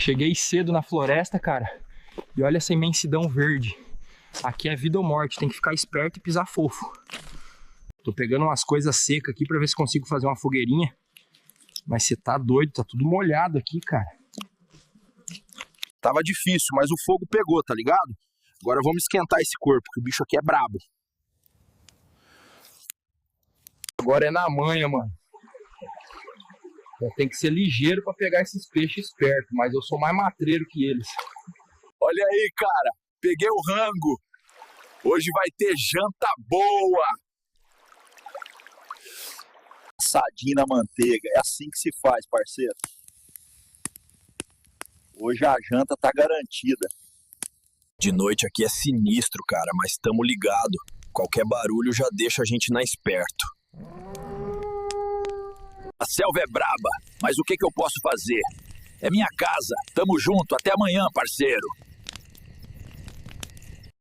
Cheguei cedo na floresta, cara, e olha essa imensidão verde. Aqui é vida ou morte, tem que ficar esperto e pisar fofo. Tô pegando umas coisas secas aqui pra ver se consigo fazer uma fogueirinha. Mas você tá doido, tá tudo molhado aqui, cara. Tava difícil, mas o fogo pegou, tá ligado? Agora vamos esquentar esse corpo, que o bicho aqui é brabo. Agora é na manha, mano. Tem que ser ligeiro pra pegar esses peixes espertos, mas eu sou mais matreiro que eles. Olha aí, cara, peguei o rango. Hoje vai ter janta boa. Assadinho na manteiga, é assim que se faz, parceiro. Hoje a janta tá garantida. De noite aqui é sinistro, cara, mas tamo ligado. Qualquer barulho já deixa a gente na esperto. A selva é braba, mas o que eu posso fazer? É minha casa, tamo junto, até amanhã, parceiro.